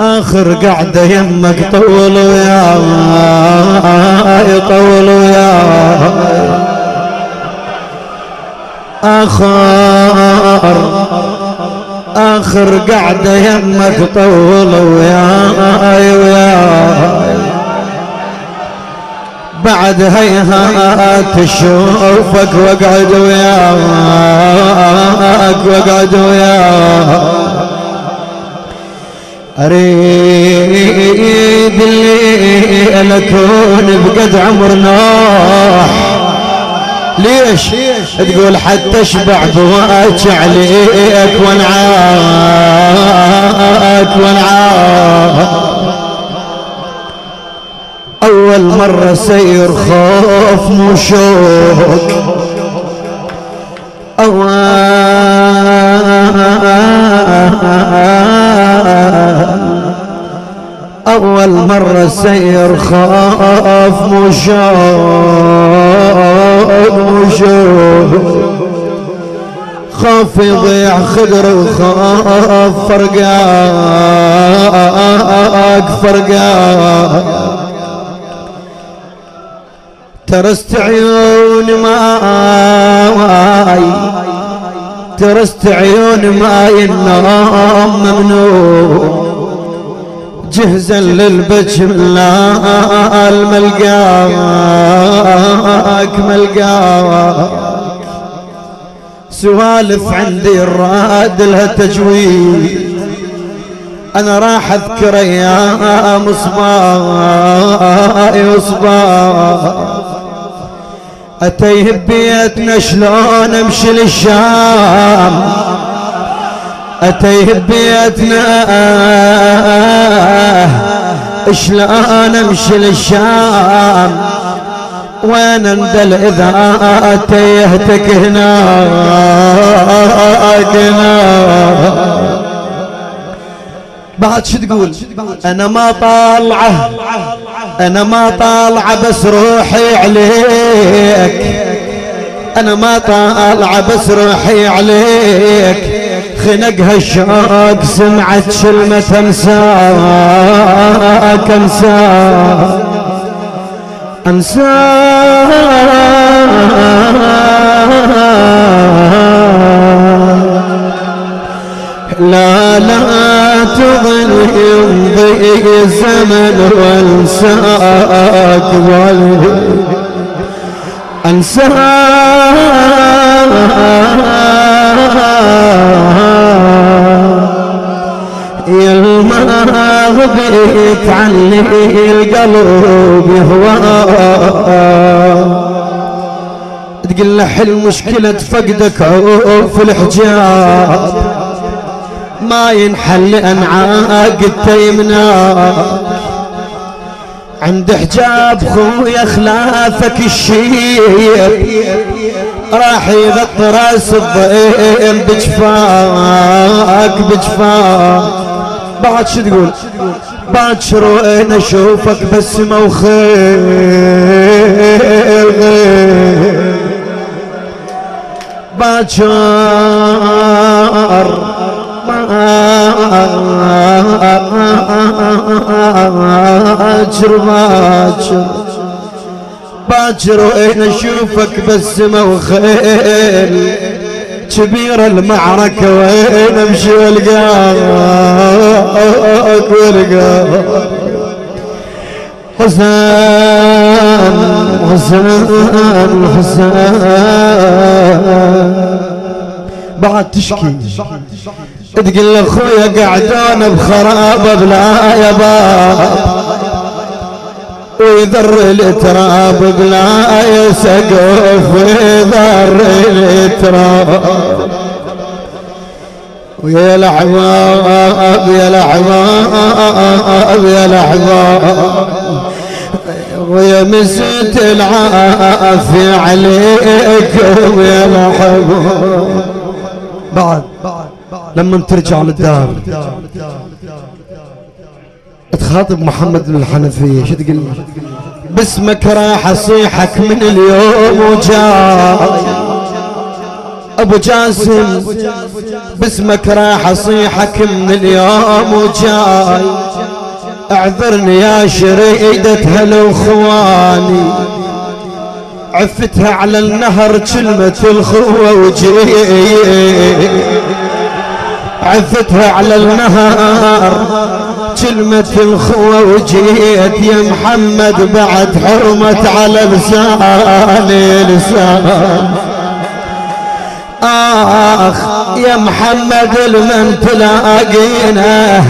آخر قعدة يمك طول وياي طول وياي آخر قعدة يمك طول وياي بعد هيهات اشوفك واقعد وياك اريد اللي اكون بقد عمر نوح. ليش تقول حتى اشبع بواك عليك وانعاك اول مرة سير خوف مو شوق أول مرة سير خاف مو شوق خاف يضيع خضر وخاف فرقاك ترست عيون ماي النوم ممنوع جهزا للبجمال ملقاك سوالف عندي الراد لها تجويد انا راح اذكر ايام صباي اتيه ببيتنا شلون امشي للشام اتيه ببيتنا شلون امشي للشام وين اندل اذا اتيهتك هناك بعد شو تقول انا ما طالعه بس روحي عليك انا ما طالعه بس روحي عليك خنقها الشوق سمعت كلمة انساك لا تظن يمضي الزمن وانساك يا المغبيك عني القلب يهواك تقول له حل مشكلة فقدك عوف الحجاب ما ينحل انعاق التيمنا عند حجاب خويا خلافك الشيب راح يغطي راس الضيم بجفاك بعد شو تقول بعد شروين اشوفك بسمة وخير بعد شهر باكر وين اشوفك بسمة وخيل كبيرة المعركة وين امشي والقاك حسين بعد تشكي تقول اخويا قعدون بخرابه بلا يا باب ويذر التراب بلا يا سقف ويذر التراب ويا الاحباب ويا مسيت العافية عليكم يا الاحباب بعد لما ترجع للدار تخاطب محمد بن الحنفية شو تقول باسمك راح اصيحك من اليوم وجاي ابو جاسم باسمك راح اصيحك من اليوم وجاي، اعذرني يا شريدة هالاخواني، عفتها على النهر كلمة الخوة وجيت، عفتها على النهر كلمة الخوة وجيت يا محمد، بعد حرمت على لساني لسان. آخ يا محمد المن تلاقينا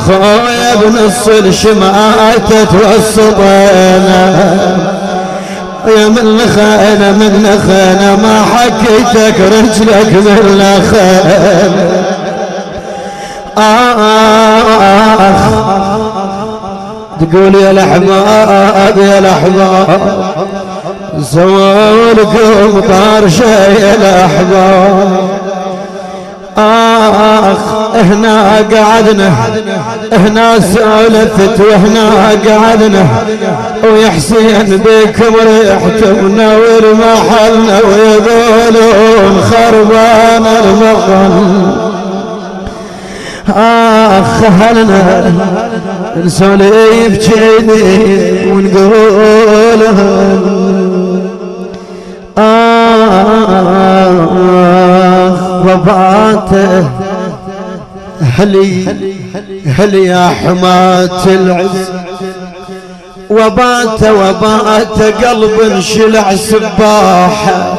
خويا بنص الشماتة توسطينا، يا من خانة من خانة ما حكيتك رجلك من خانة. تقول يا الأحباب يا الأحباب سووا لكم طار شي الأحباب. هنا قعدنا هنا سولفت وهنا قعدنا، ويا حسين بكم ريحتم منور محلنا ويقولون خربان المغن. هلنا نسولف جيدي ونقول وباته هلي يا حماة العز، وبات قلب انشلع سباحه،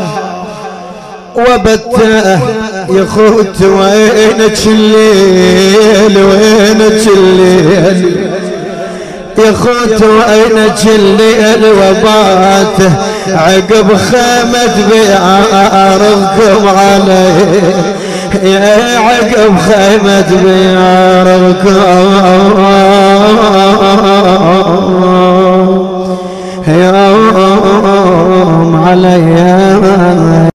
وبته يا خوت وينك الليل وينك الليل يا خوت وينك الليل، وباته عقب خيمة بياركم علي، يا عقب خيمة بياركم يوم علي